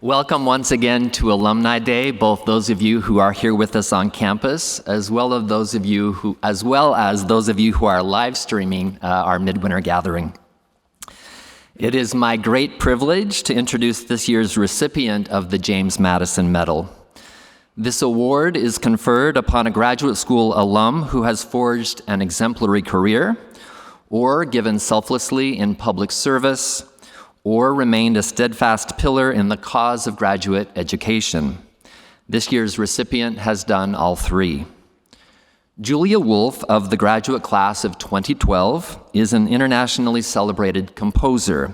Welcome once again to Alumni Day, both those of you who are here with us on campus, as well as those of you who are live streaming our midwinter gathering. It is my great privilege to introduce this year's recipient of the James Madison Medal. This award is conferred upon a graduate school alum who has forged an exemplary career, or given selflessly in public service, or remained a steadfast pillar in the cause of graduate education. This year's recipient has done all three. Julia Wolfe of the graduate class of 2012 is an internationally celebrated composer,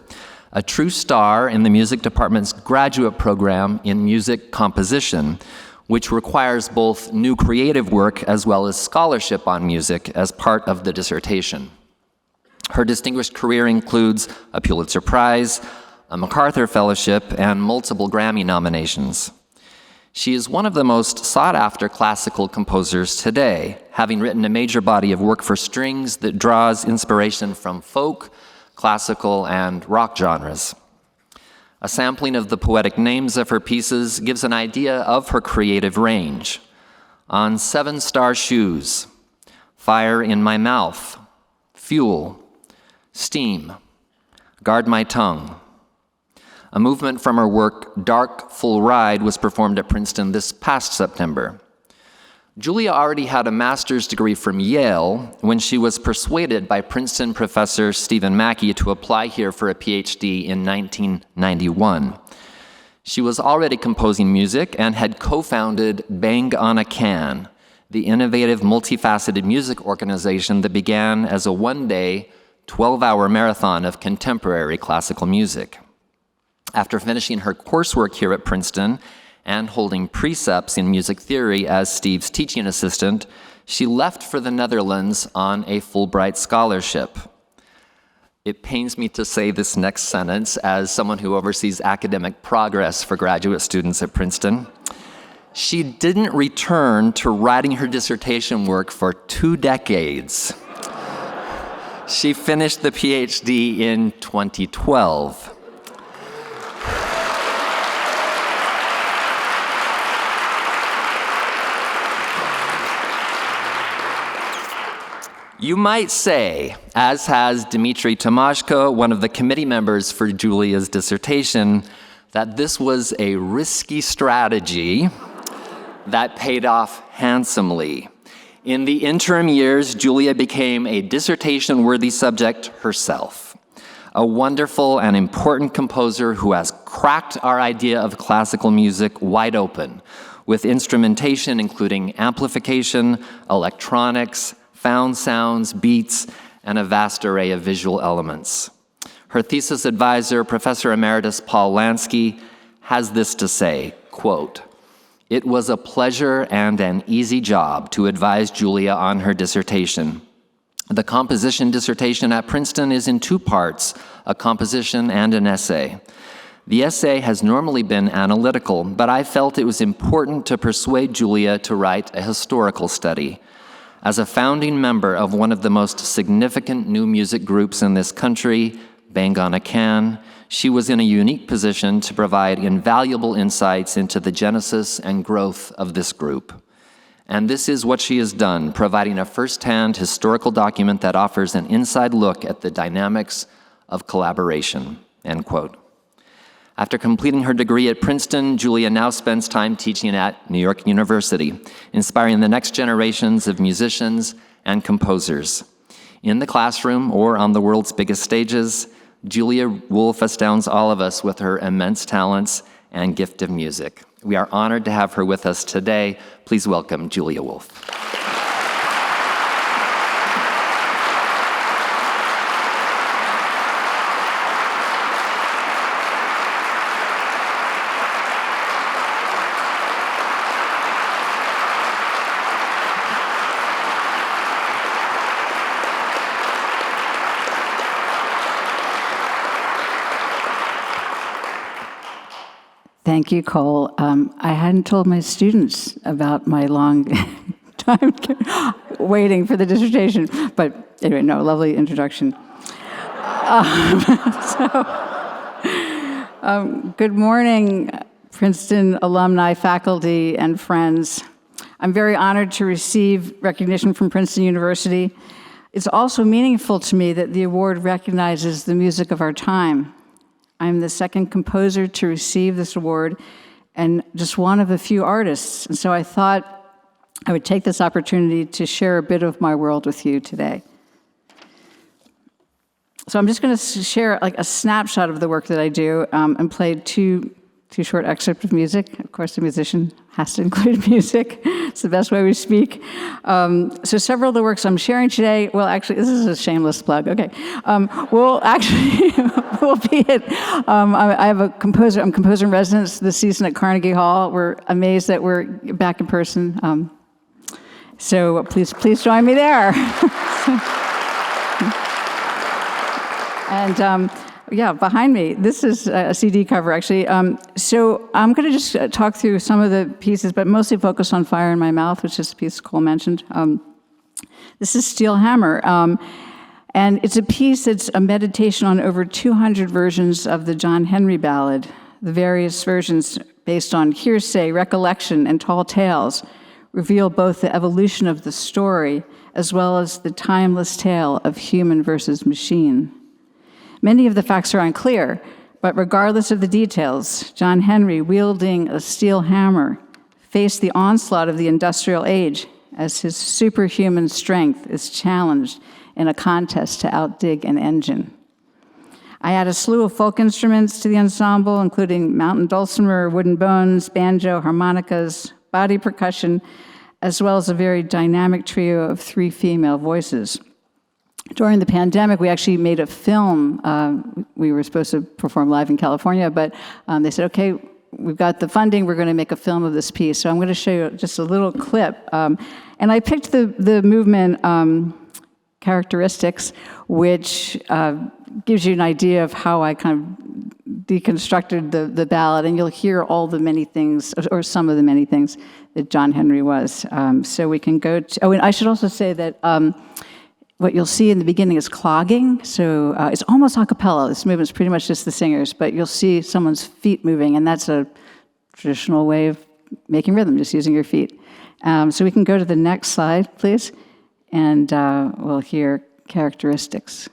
a true star in the music department's graduate program in music composition, which requires both new creative work as well as scholarship on music as part of the dissertation. Her distinguished career includes a Pulitzer Prize, a MacArthur Fellowship, and multiple Grammy nominations. She is one of the most sought-after classical composers today, having written a major body of work for strings that draws inspiration from folk, classical, and rock genres. A sampling of the poetic names of her pieces gives an idea of her creative range. On 7 Star Shoes, Fire in My Mouth, Fuel, Steam, Guard My Tongue. A movement from her work, Dark Full Ride, was performed at Princeton this past September. Julia already had a master's degree from Yale when she was persuaded by Princeton professor Stephen Mackey to apply here for a PhD in 1991. She was already composing music and had co-founded Bang on a Can, the innovative, multifaceted music organization that began as a one-day, 12-hour marathon of contemporary classical music. After finishing her coursework here at Princeton and holding precepts in music theory as Steve's teaching assistant, she left for the Netherlands on a Fulbright scholarship. It pains me to say this next sentence as someone who oversees academic progress for graduate students at Princeton. She didn't return to writing her dissertation work for 2 decades. She finished the PhD in 2012. You might say, as has Dmitry Tomashko, one of the committee members for Julia's dissertation, that this was a risky strategy that paid off handsomely. In the interim years, Julia became a dissertation-worthy subject herself, a wonderful and important composer who has cracked our idea of classical music wide open, with instrumentation including amplification, electronics, found sounds, beats, and a vast array of visual elements. Her thesis advisor, Professor Emeritus Paul Lansky, has this to say, quote, "It was a pleasure and an easy job to advise Julia on her dissertation. The composition dissertation at Princeton is in 2 parts, a composition and an essay. The essay has normally been analytical, but I felt it was important to persuade Julia to write a historical study. As a founding member of one of the most significant new music groups in this country, Bang on a Can, she was in a unique position to provide invaluable insights into the genesis and growth of this group. And this is what she has done, providing a first-hand historical document that offers an inside look at the dynamics of collaboration," end quote. After completing her degree at Princeton, Julia now spends time teaching at New York University, inspiring the next generations of musicians and composers. In the classroom or on the world's biggest stages, Julia Wolfe astounds all of us with her immense talents and gift of music. We are honored to have her with us today. Please welcome Julia Wolfe. Thank you, Cole. I hadn't told my students about my long time waiting for the dissertation, but anyway, no, lovely introduction. Good morning. Princeton alumni, faculty, and friends. I'm very honored to receive recognition from Princeton University. It's also meaningful to me that the award recognizes the music of our time. I'm the second composer to receive this award and just one of a few artists. And so I thought I would take this opportunity to share a bit of my world with you today. So I'm just going to share like a snapshot of the work that I do and play two short excerpts of music. Of course, a musician has to include music. It's the best way we speak. So several of the works I'm sharing today, well, actually, this is a shameless plug. Okay. We'll be at, I have a composer, I'm composer in residence this season at Carnegie Hall. We're amazed that we're back in person. So please join me there. And yeah, behind me, this is a CD cover, actually. So I'm going to just talk through some of the pieces, but mostly focus on Fire in My Mouth, which is a piece Cole mentioned. This is Steel Hammer. And it's a piece that's a meditation on over 200 versions of the John Henry Ballad. The various versions, based on hearsay, recollection, and tall tales, reveal both the evolution of the story as well as the timeless tale of human versus machine. Many of the facts are unclear, but regardless of the details, John Henry, wielding a steel hammer, faced the onslaught of the industrial age as his superhuman strength is challenged in a contest to outdig an engine. I add a slew of folk instruments to the ensemble, including mountain dulcimer, wooden bones, banjo, harmonicas, body percussion, as well as a very dynamic trio of 3 female voices. During the pandemic, we actually made a film. We were supposed to perform live in California, but they said, okay, we've got the funding, we're going to make a film of this piece. So I'm going to show you just a little clip. And I picked the movement characteristics, which gives you an idea of how I kind of deconstructed the ballad, and you'll hear all the many things, or some of the many things that John Henry was. So we can go to, and I should also say that what you'll see in the beginning is clogging, so it's almost a cappella. This movement's pretty much just the singers, but you'll see someone's feet moving, and that's a traditional way of making rhythm, just using your feet. So we can go to the next slide, please, and we'll hear characteristics.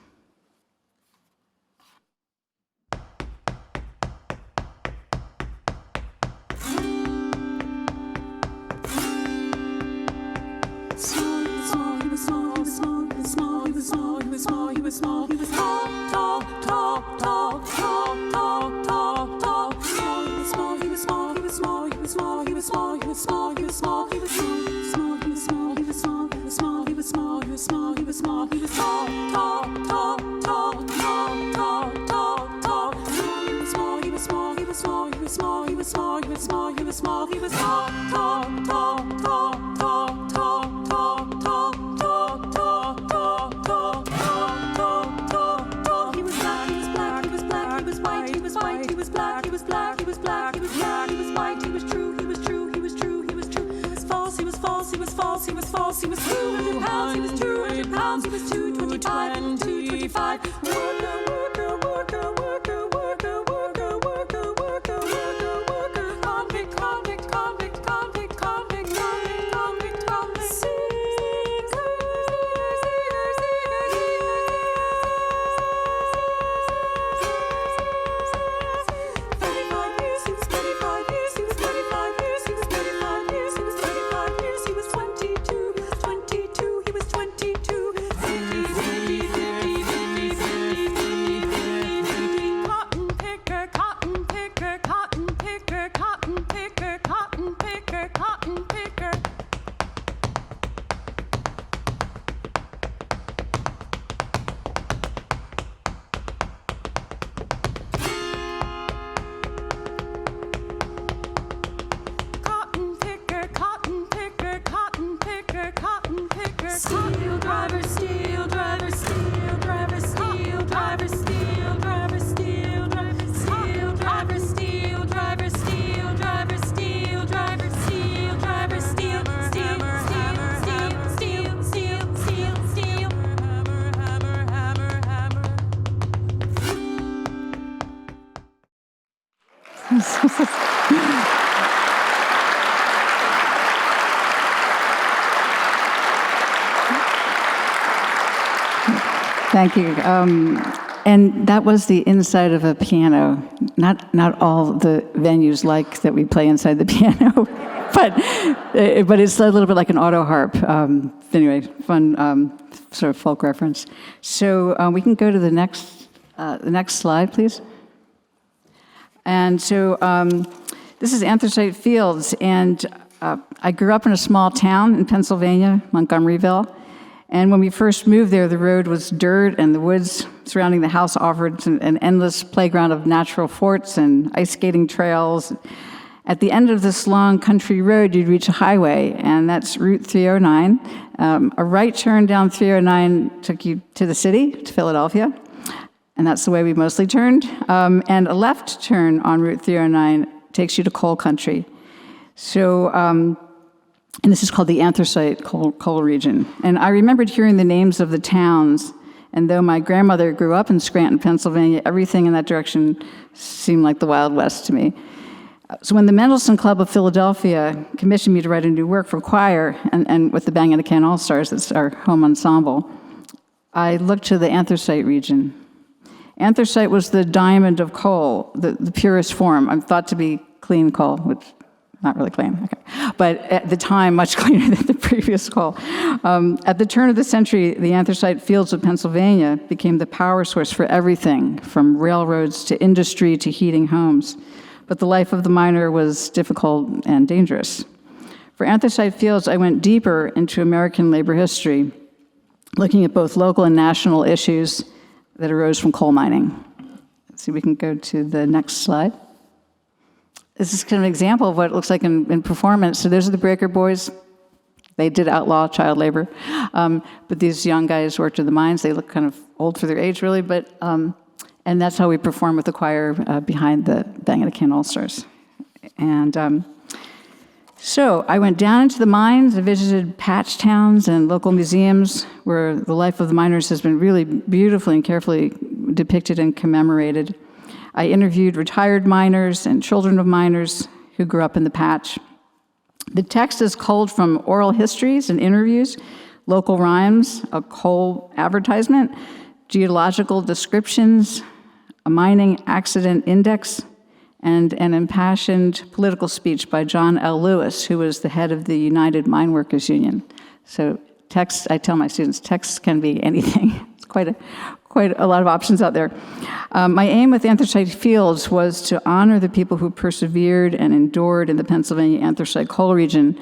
He was 200 pounds, he was 200 pounds, he was 225, 225. Worker, worker, worker, worker, worker, worker, worker, worker, worker, convict, convict, convict, convict, convict, convict, convict, convict. Thank you. And that was the inside of a piano. Not all the venues like that we play inside the piano, but it's a little bit like an auto harp. Anyway, fun sort of folk reference. So we can go to the next slide, please. And so this is Anthracite Fields, and I grew up in a small town in Pennsylvania, Montgomeryville. And when we first moved there, the road was dirt, and the woods surrounding the house offered an endless playground of natural forts and ice skating trails. At the end of this long country road, you'd reach a highway, and that's Route 309. A right turn down 309 took you to the city, to Philadelphia, and that's the way we mostly turned. And a left turn on Route 309 takes you to coal country. So, and this is called the anthracite coal region. And I remembered hearing the names of the towns, and though my grandmother grew up in Scranton, Pennsylvania, everything in that direction seemed like the Wild West to me. So when the Mendelssohn Club of Philadelphia commissioned me to write a new work for choir, and with the Bang and a Can All-Stars, that's our home ensemble, I looked to the anthracite region. Anthracite was the diamond of coal, the purest form. I'm thought to be clean coal, which not really clean, okay. But at the time, much cleaner than the previous coal. At the turn of the century, the anthracite fields of Pennsylvania became the power source for everything, from railroads to industry to heating homes. But the life of the miner was difficult and dangerous. For anthracite fields, I went deeper into American labor history, looking at both local and national issues that arose from coal mining. Let's see, we can go to the next slide. This is kind of an example of what it looks like in performance. So those are the Breaker Boys. They did outlaw child labor. But these young guys worked in the mines. They look kind of old for their age, really. But and that's how we perform with the choir behind the Bang and a Can All-Stars. And so I went down into the mines. I visited patch towns and local museums where the life of the miners has been really beautifully and carefully depicted and commemorated. I interviewed retired miners and children of miners who grew up in the patch. The text is culled from oral histories and interviews, local rhymes, a coal advertisement, geological descriptions, a mining accident index, and an impassioned political speech by John L. Lewis, who was the head of the United Mine Workers Union. So text, I tell my students, text can be anything. It's quite a lot of options out there. My aim with Anthracite Fields was to honor the people who persevered and endured in the Pennsylvania anthracite coal region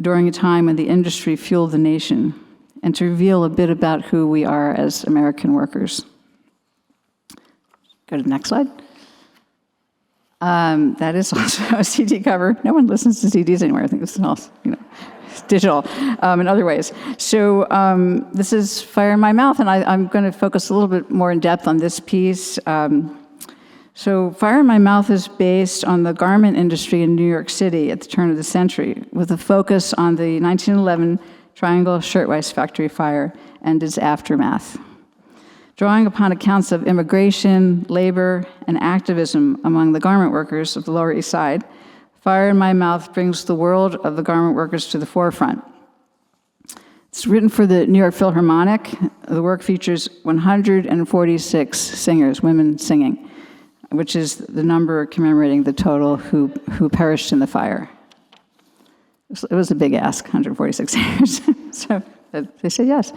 during a time when the industry fueled the nation, and to reveal a bit about who we are as American workers. Go to the next slide. That is also a CD cover. No one listens to CDs anymore. I think this is all, digital in other ways. So this is Fire in My Mouth, and I'm going to focus a little bit more in depth on this piece. So Fire in My Mouth is based on the garment industry in New York City at the turn of the century, with a focus on the 1911 Triangle Shirtwaist Factory fire and its aftermath. Drawing upon accounts of immigration, labor, and activism among the garment workers of the Lower East Side, Fire in My Mouth brings the world of the garment workers to the forefront. It's written for the New York Philharmonic. The work features 146 singers, women singing, which is the number commemorating the total who perished in the fire. It was a big ask, 146 singers. So they said yes.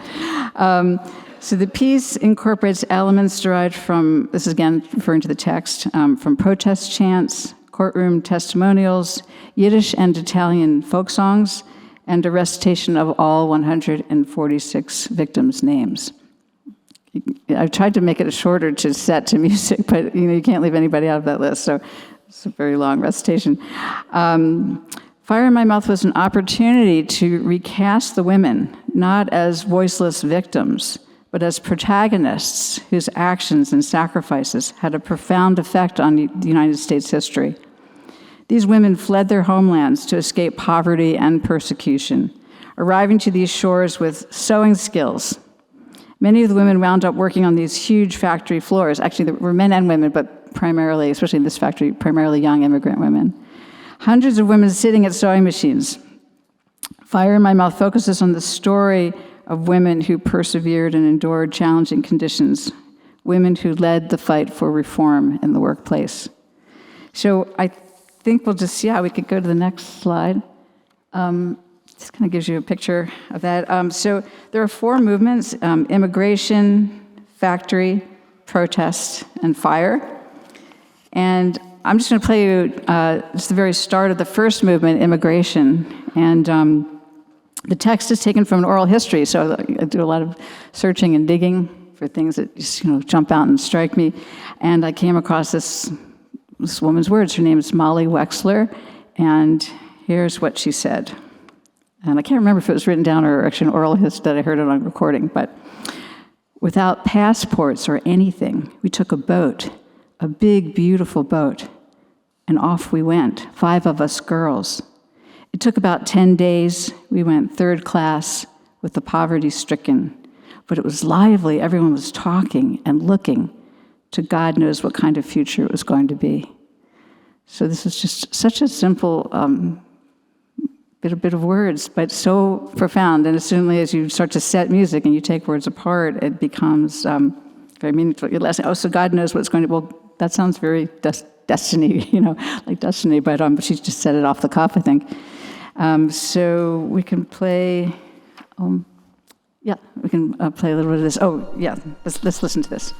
So the piece incorporates elements derived from, this is again referring to the text, from protest chants, courtroom testimonials, Yiddish and Italian folk songs, and a recitation of all 146 victims' names. I tried to make it shorter to set to music, but you can't leave anybody out of that list, so it's a very long recitation. Fire in My Mouth was an opportunity to recast the women, not as voiceless victims, but as protagonists whose actions and sacrifices had a profound effect on the United States history. These women fled their homelands to escape poverty and persecution, arriving to these shores with sewing skills. Many of the women wound up working on these huge factory floors. Actually, there were men and women, but primarily, especially in this factory, primarily young immigrant women. Hundreds of women sitting at sewing machines. Fire in My Mouth focuses on the story of women who persevered and endured challenging conditions, women who led the fight for reform in the workplace. So I think we'll just, we could go to the next slide. This kind of gives you a picture of that. So there are 4 movements: immigration, factory, protest, and fire. And I'm just going to play you just the very start of the first movement, immigration. And the text is taken from an oral history, so I do a lot of searching and digging for things that just, jump out and strike me. And I came across this woman's words. Her name is Molly Wexler, and here's what she said. And I can't remember if it was written down or actually an oral history that I heard it on recording, but without passports or anything, we took a boat, a big, beautiful boat, and off we went, 5 of us girls. It took about 10 days. We went 3rd class with the poverty-stricken, but it was lively. Everyone was talking and looking to God knows what kind of future it was going to be. So this is just such a simple bit of words, but so profound. And as soon as you start to set music and you take words apart, it becomes very meaningful. So God knows what's going to. Well, that sounds very destiny, like destiny. But she just said it off the cuff, I think. So we can play. We can play a little bit of this. Let's listen to this.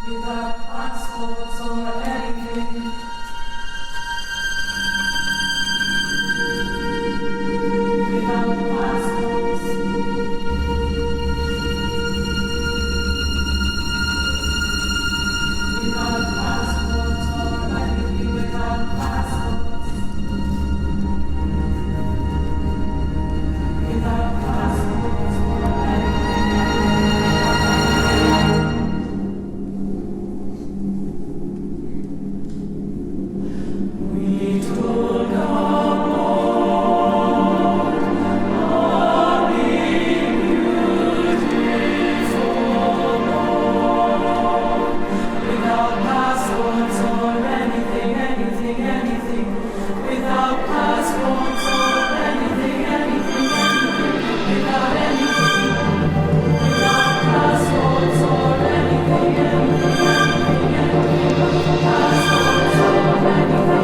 Without passports or anything, without passports, without passports or anything, without passports, without passports or we took our without passports or anything, anything, anything, without passports or anything, anything, anything, without anything, without passports or anything, anything, anything, anything, passports or anything,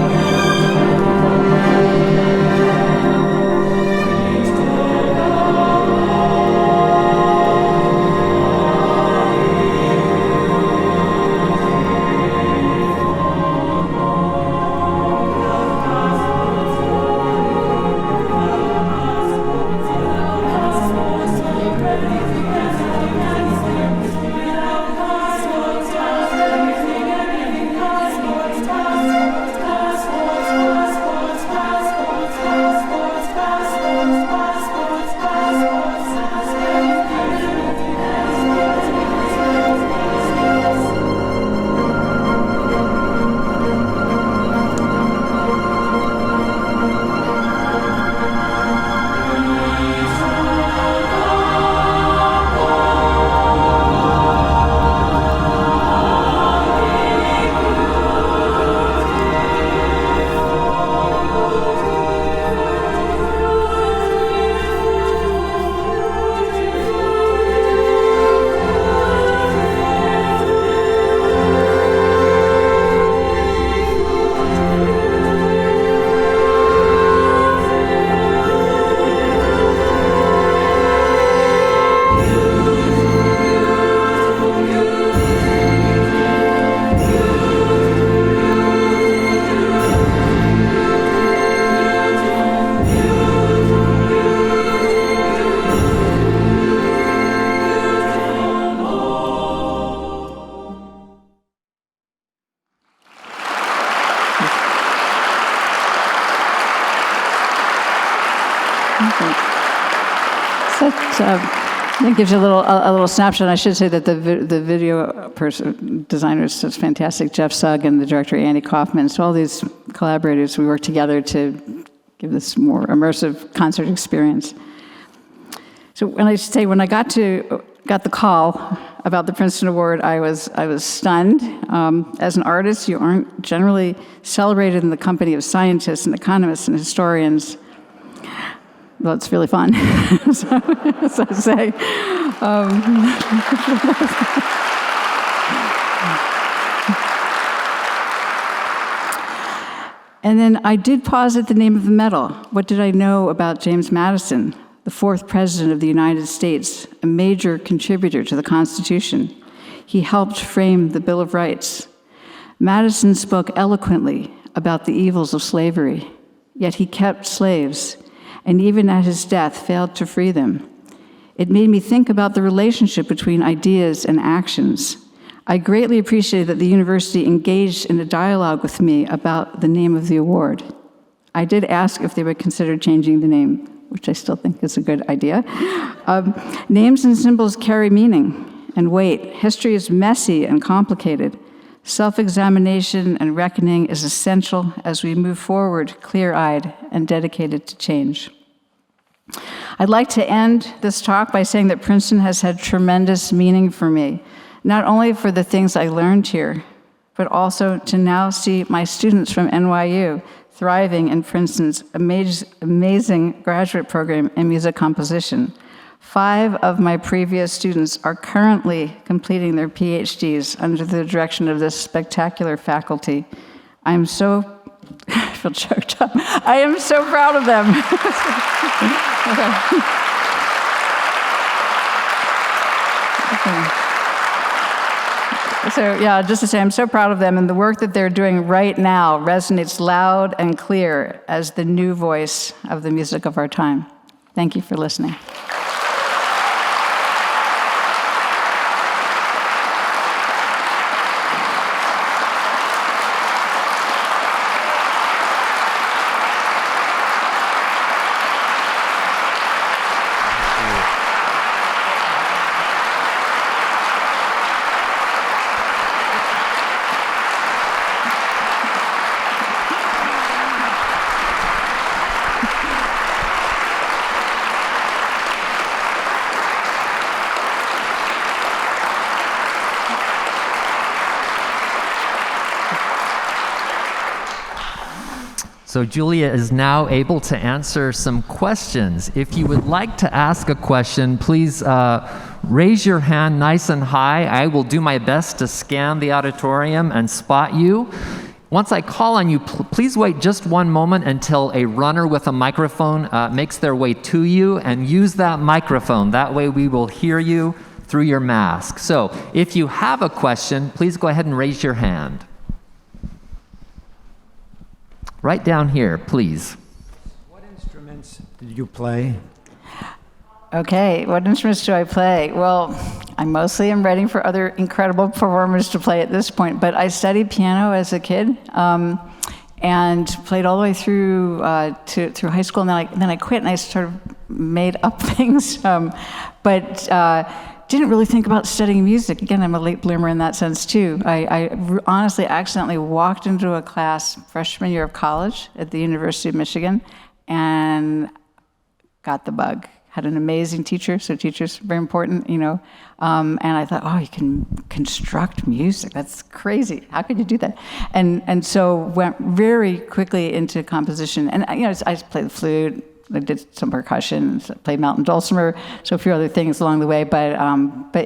That gives you a little snapshot. I should say that the video designer is such fantastic, Jeff Sugg, and the director Andy Kaufman. So all these collaborators, we work together to give this more immersive concert experience. So when I got the call about the Princeton Award, I was stunned. As an artist, you aren't generally celebrated in the company of scientists and economists and historians. Well, it's really fun, so I say. And then I did pause at the name of the medal. What did I know about James Madison, the fourth president of the United States, a major contributor to the Constitution? He helped frame the Bill of Rights. Madison spoke eloquently about the evils of slavery, yet he kept slaves, and even at his death failed to free them. It made me think about the relationship between ideas and actions. I greatly appreciated that the university engaged in a dialogue with me about the name of the award. I did ask if they would consider changing the name, which I still think is a good idea. Names and symbols carry meaning and weight. History is messy and complicated. Self-examination and reckoning is essential as we move forward clear-eyed and dedicated to change. I'd like to end this talk by saying that Princeton has had tremendous meaning for me, not only for the things I learned here, but also to now see my students from NYU thriving in Princeton's amazing graduate program in music composition. 5 of my previous students are currently completing their PhDs under the direction of this spectacular faculty. I feel choked up. I am so proud of them. Okay. So yeah, just to say, I'm so proud of them, and the work that they're doing right now resonates loud and clear as the new voice of the music of our time. Thank you for listening. So Julia is now able to answer some questions. If you would like to ask a question, please raise your hand nice and high. I will do my best to scan the auditorium and spot you. Once I call on you, please wait just one moment until a runner with a microphone makes their way to you, and use that microphone. That way we will hear you through your mask. So if you have a question, please go ahead and raise your hand. Right down here, please. What instruments did you play? Okay, what instruments do I play? Well, I mostly am writing for other incredible performers to play at this point, but I studied piano as a kid and played all the way through through high school, and then I quit and I sort of made up things, but didn't really think about studying music. Again, I'm a late bloomer in that sense too. I honestly accidentally walked into a class freshman year of college at the University of Michigan and got the bug. Had an amazing teacher, so teachers are very important, you know. And I thought, oh, you can construct music. That's crazy. How could you do that? And so went very quickly into composition. And you know, I played the flute. I did some percussion, played mountain dulcimer, so a few other things along the way. But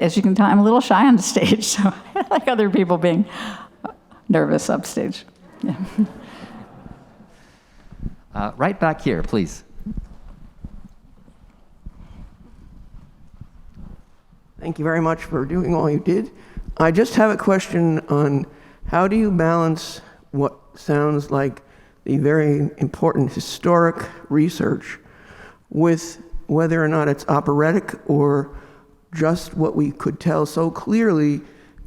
as you can tell, I'm a little shy on the stage, so I like other people being nervous upstage. Yeah. Right back here, please. Thank you very much for doing all you did. I just have a question on how do you balance what sounds like the very important historic research with whether or not it's operatic or just what we could tell so clearly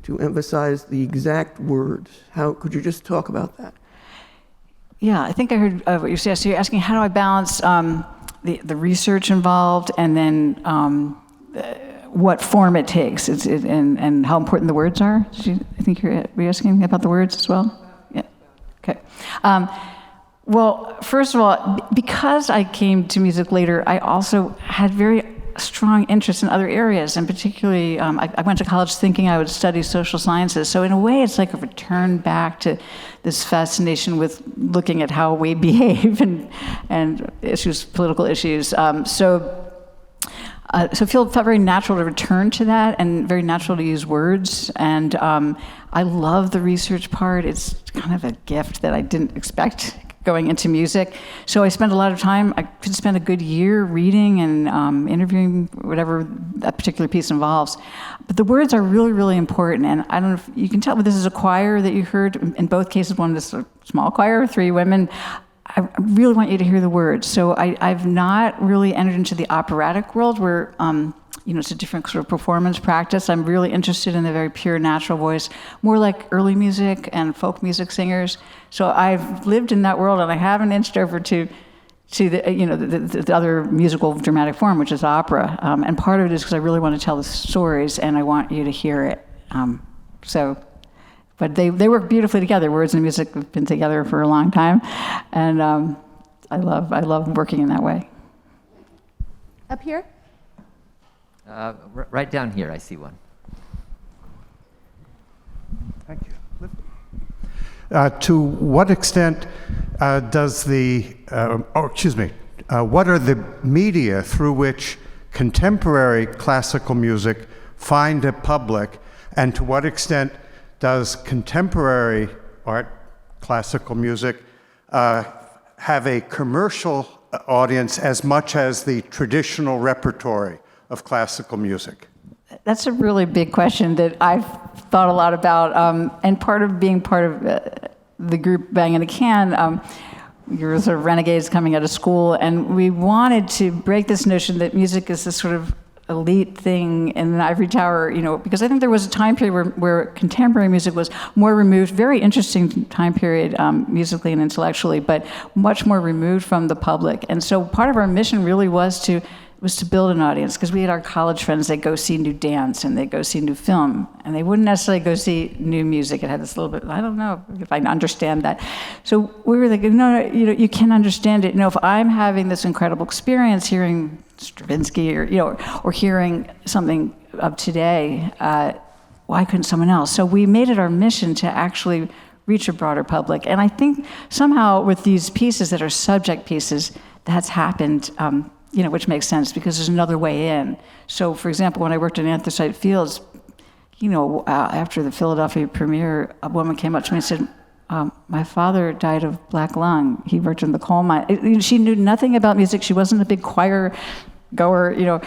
to emphasize the exact words. How could you just talk about that? Yeah, I think I heard what you said. So you're asking how do I balance the research involved and then what form it takes and how important the words are? I think were you asking about the words as well? Yeah. Okay. Well, first of all, because I came to music later, I also had very strong interest in other areas, and particularly I went to college thinking I would study social sciences. So in a way, it's like a return back to this fascination with looking at how we behave and issues, political issues. So it felt very natural to return to that, and very natural to use words. And I love the research part. It's kind of a gift that I didn't expect going into music. So I spent a lot of time, I could spend a good year reading and interviewing, whatever that particular piece involves. But the words are really, really important. And I don't know if you can tell, but this is a choir that you heard. In both cases, one is a small choir, 3 women. I really want you to hear the words. So I've not really entered into the operatic world where, it's a different sort of performance practice. I'm really interested in the very pure natural voice, more like early music and folk music singers. So I've lived in that world, and I haven't inched over to the other musical dramatic form, which is opera. And part of it is because I really want to tell the stories, and I want you to hear it. But they work beautifully together. Words and music have been together for a long time, and I love working in that way. Up here? Right down here, I see one. Thank you. To what extent does what are the media through which contemporary classical music find a public, and to what extent does contemporary art, classical music, have a commercial audience as much as the traditional repertory of classical music? That's a really big question that I've thought a lot about, and part of being part of the group Banging a Can, we were sort of renegades coming out of school, and we wanted to break this notion that music is this sort of elite thing in an ivory tower, because I think there was a time period where contemporary music was more removed, very interesting time period musically and intellectually, but much more removed from the public. And so part of our mission really was to build an audience, because we had our college friends, they'd go see new dance and they'd go see new film, and they wouldn't necessarily go see new music. It had this little bit, I don't know if I understand that. So we were like, no, you can understand it. If I'm having this incredible experience hearing Stravinsky or hearing something of today, why couldn't someone else? So we made it our mission to actually reach a broader public. And I think somehow with these pieces that are subject pieces, that's happened, which makes sense because there's another way in. So, for example, when I worked in Anthracite Fields, after the Philadelphia premiere, a woman came up to me and said, my father died of black lung. He worked in the coal mine. She knew nothing about music. She wasn't a big choir goer.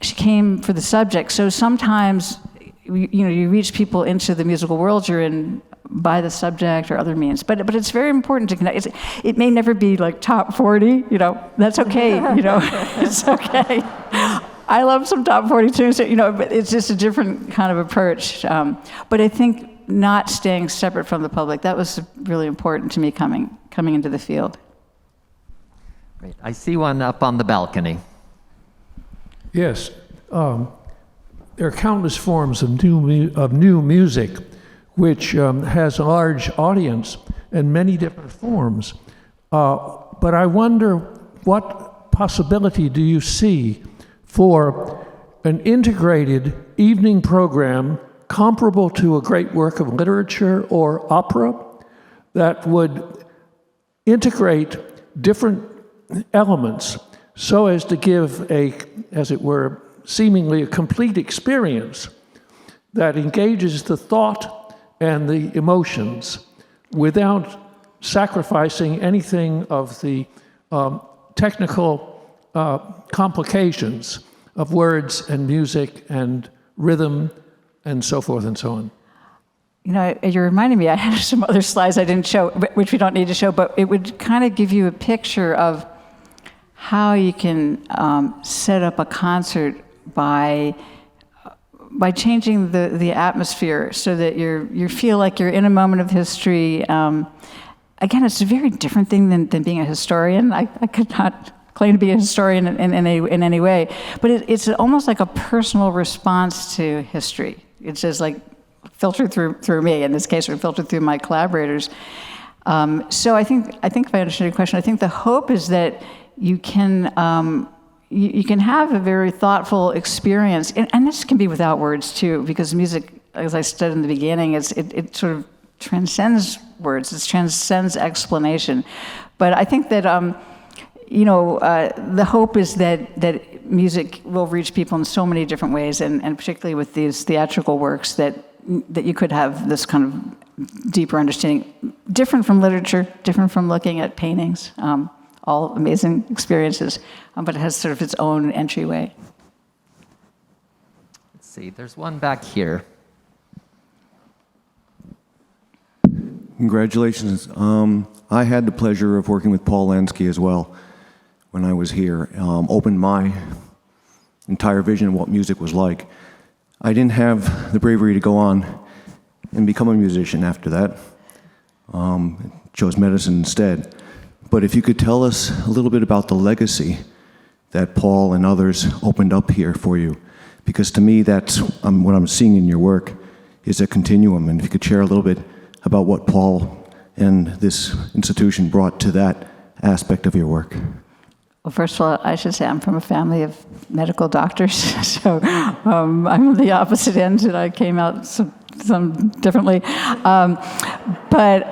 She came for the subject. So sometimes, you reach people into the musical world you're in by the subject or other means. But it's very important to connect. It may never be like top 40, that's okay, it's okay. I love some top 40 tunes, but it's just a different kind of approach. But I think not staying separate from the public, that was really important to me coming into the field. Great. I see one up on the balcony. Yes. There are countless forms of new music which has a large audience and many different forms. But I wonder, what possibility do you see for an integrated evening program comparable to a great work of literature or opera that would integrate different elements so as to give as it were, seemingly a complete experience that engages the thought and the emotions without sacrificing anything of the technical complications of words and music and rhythm and so forth and so on. You reminded me, I had some other slides I didn't show, which we don't need to show, but it would kind of give you a picture of how you can set up a concert by changing the atmosphere so that you feel like you're in a moment of history. Again, it's a very different thing than being a historian. I could not claim to be a historian in any way, but it's almost like a personal response to history. It's just like filtered through me. In this case, or filtered through my collaborators. So I think if I understand your question, I think the hope is that you can you can have a very thoughtful experience, and this can be without words too, because music, as I said in the beginning, it sort of transcends words, it transcends explanation. But I think that the hope is that music will reach people in so many different ways, and particularly with these theatrical works, that you could have this kind of deeper understanding, different from literature, different from looking at paintings, all amazing experiences, but it has sort of its own entryway. Let's see, there's one back here. Congratulations. I had the pleasure of working with Paul Lansky as well when I was here. Opened my entire vision of what music was like. I didn't have the bravery to go on and become a musician after that. Chose medicine instead. But if you could tell us a little bit about the legacy that Paul and others opened up here for you, because to me that's what I'm seeing in your work is a continuum. And if you could share a little bit about what Paul and this institution brought to that aspect of your work. Well, first of all, I should say I'm from a family of medical doctors, so I'm on the opposite end, and I came out some differently. But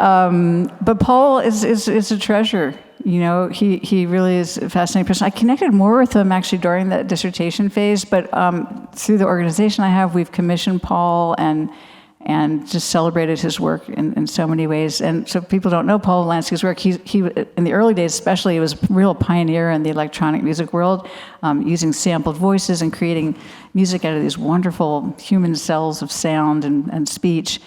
Paul is a treasure. You know, he really is a fascinating person. I connected more with him actually during that dissertation phase, but through the organization I have, we've commissioned Paul and just celebrated his work in so many ways. And so people don't know Paul Lansky's work. He in the early days especially, he was a real pioneer in the electronic music world, using sampled voices and creating music out of these wonderful human cells of sound and speech.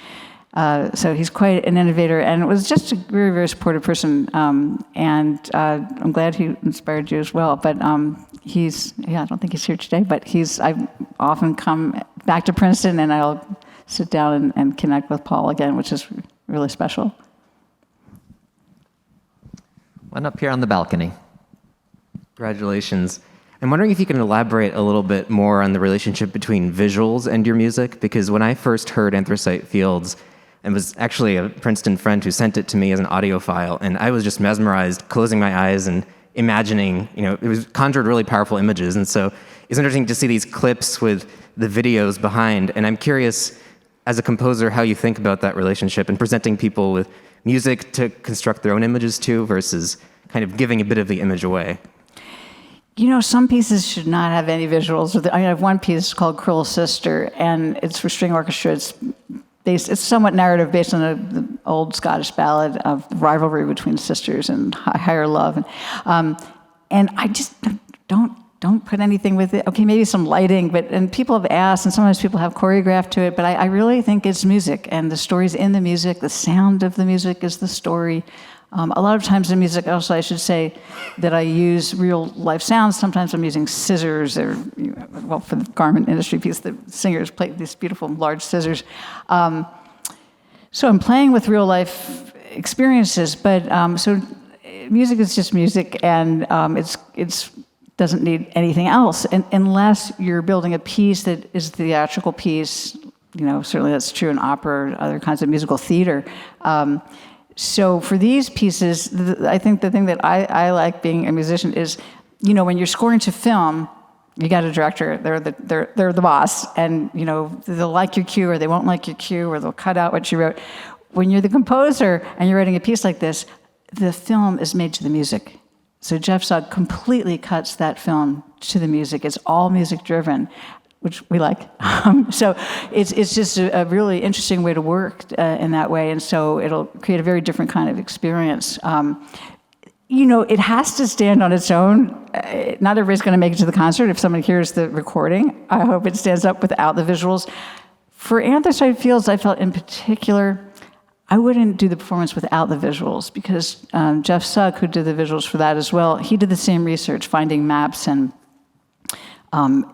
So he's quite an innovator, and was just a very, very supportive person. And I'm glad he inspired you as well. But I don't think he's here today, but I often come back to Princeton, and I'll sit down and connect with Paul again, which is really special. One up here on the balcony. Congratulations. I'm wondering if you can elaborate a little bit more on the relationship between visuals and your music, because when I first heard Anthracite Fields, it was actually a Princeton friend who sent it to me as an audio file, and I was just mesmerized, closing my eyes and imagining, it was conjured really powerful images. And so it's interesting to see these clips with the videos behind, and I'm curious, as a composer, how you think about that relationship and presenting people with music to construct their own images to versus kind of giving a bit of the image away. Some pieces should not have any visuals. I have one piece called Cruel Sister, and it's for string orchestra. It's somewhat narrative based on the old Scottish ballad of the rivalry between sisters and higher love. And I just don't put anything with it. Okay, maybe some lighting, and people have asked, and sometimes people have choreographed to it, but I really think it's music, and the story's in the music. The sound of the music is the story. A lot of times in music, also I should say that I use real life sounds. Sometimes I'm using scissors, or for the garment industry piece, the singers play these beautiful large scissors. So I'm playing with real life experiences, but so music is just music, and it's doesn't need anything else, unless you're building a piece that is a theatrical piece. Certainly that's true in opera or other kinds of musical theater. So for these pieces, I think the thing that I like being a musician is, when you're scoring to film, you got a director, they're the boss, and they'll like your cue or they won't like your cue, or they'll cut out what you wrote. When you're the composer and you're writing a piece like this, the film is made to the music. So Jeff Sugg completely cuts that film to the music. It's all music driven, which we like. So it's just a really interesting way to work in that way, and so it'll create a very different kind of experience. It has to stand on its own. Not everybody's going to make it to the concert if somebody hears the recording. I hope it stands up without the visuals. For Anthracite Fields, I felt in particular, I wouldn't do the performance without the visuals, because Jeff Sugg, who did the visuals for that as well, he did the same research, finding maps and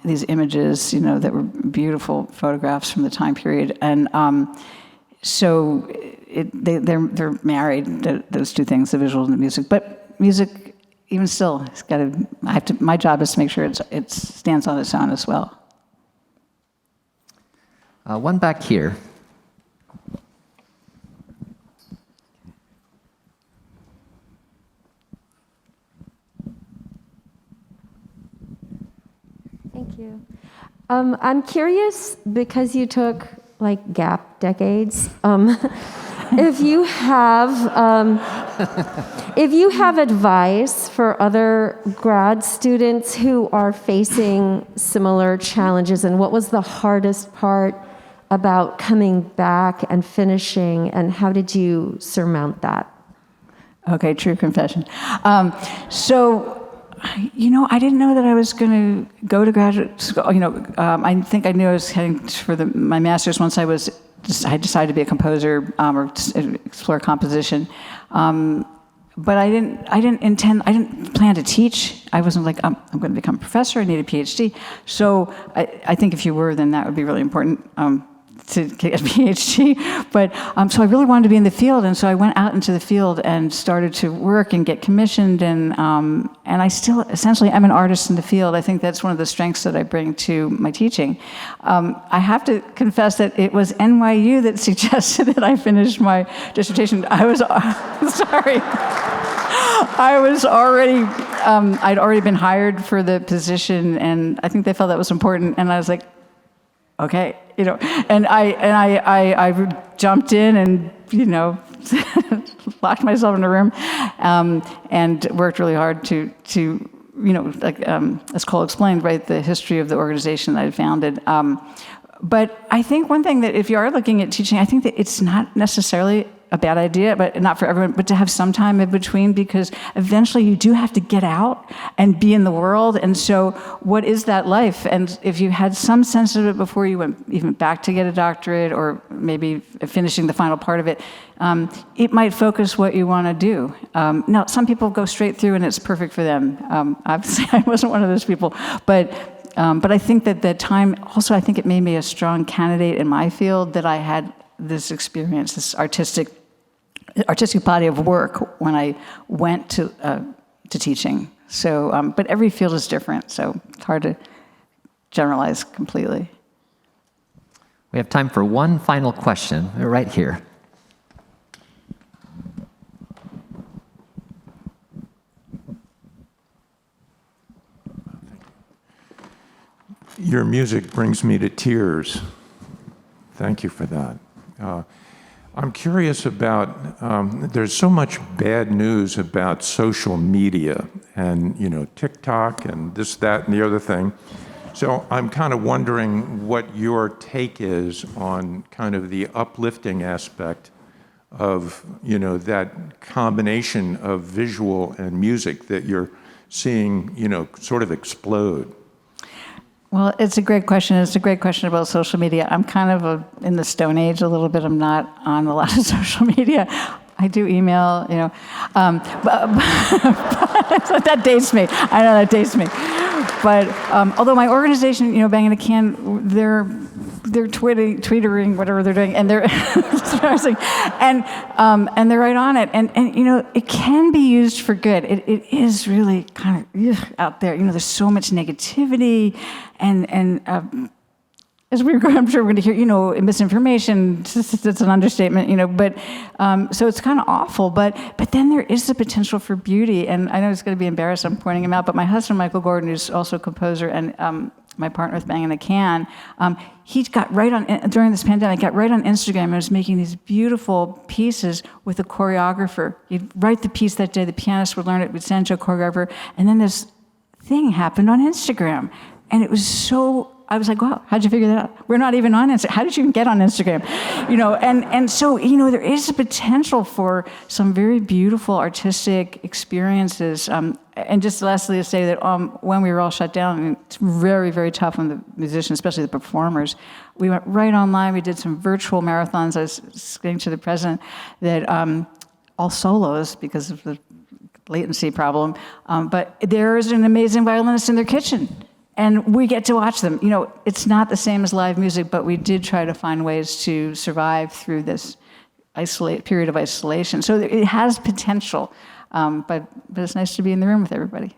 these images, that were beautiful photographs from the time period. And so they're married, those two things, the visuals and the music. But music, even still, my job is to make sure it stands on its own as well. One back here. Thank you. I'm curious, because you took like gap decades, if you have advice for other grad students who are facing similar challenges, and what was the hardest part about coming back and finishing, and how did you surmount that? Okay, true confession. I didn't know that I was going to go to graduate school. I think I knew I was heading for my master's once I decided to be a composer or explore composition. But I didn't plan to teach. I wasn't like, I'm going to become a professor, I need a PhD. So I think if you were, then that would be really important. To get a PhD, but so I really wanted to be in the field, and so I went out into the field and started to work and get commissioned, and I still essentially am an artist in the field. I think that's one of the strengths that I bring to my teaching. I have to confess that it was NYU that suggested that I finish my dissertation. I was sorry. I was already, I'd already been hired for the position, and I think they felt that was important, and I was like, okay, and I jumped in and, locked myself in a room, and worked really hard to as Cole explained, right, the history of the organization that I founded. But I think one thing that if you are looking at teaching, I think that it's not necessarily a bad idea, but not for everyone, but to have some time in between, because eventually you do have to get out and be in the world. And so what is that life? And if you had some sense of it before you went even back to get a doctorate, or maybe finishing the final part of it, it might focus what you want to do. Now, some people go straight through and it's perfect for them. Obviously, I wasn't one of those people, but I think that the time, also I think it made me a strong candidate in my field, that I had this experience, this artistic body of work when I went to teaching. So, but every field is different, so it's hard to generalize completely. We have time for one final question, right here. Your music brings me to tears. Thank you for that. I'm curious about, there's so much bad news about social media and, TikTok and this, that, and the other thing. So I'm kind of wondering what your take is on kind of the uplifting aspect of, that combination of visual and music that you're seeing, sort of explode. Well, it's a great question. It's a great question about social media. I'm kind of in the Stone Age a little bit. I'm not on a lot of social media. I do email, but that dates me. I know that dates me. But although my organization, Banging a Can, they're tweetering whatever they're doing, and they're and they're right on it, and it can be used for good. It is really kind of out there. There's so much negativity, and as I'm sure we're going to hear, misinformation. That's an understatement, But so it's kind of awful. But then there is the potential for beauty, and I know it's going to be embarrassed. I'm pointing him out, but my husband, Michael Gordon, who's also a composer and my partner with Banging a Can, he got right on during this pandemic. Got right on Instagram and was making these beautiful pieces with a choreographer. He'd write the piece that day. The pianist would learn it. We'd send it to a choreographer, and then this thing happened on Instagram, and it was so. I was like, wow, how'd you figure that out? We're not even on Instagram. How did you even get on Instagram? And so, there is a potential for some very beautiful artistic experiences. And just lastly to say that when we were all shut down, it's very, very tough on the musicians, especially the performers. We went right online. We did some virtual marathons. I was saying to the president that all solos because of the latency problem. But there's an amazing violinist in their kitchen. And we get to watch them. It's not the same as live music, but we did try to find ways to survive through this period of isolation. So it has potential, but it's nice to be in the room with everybody.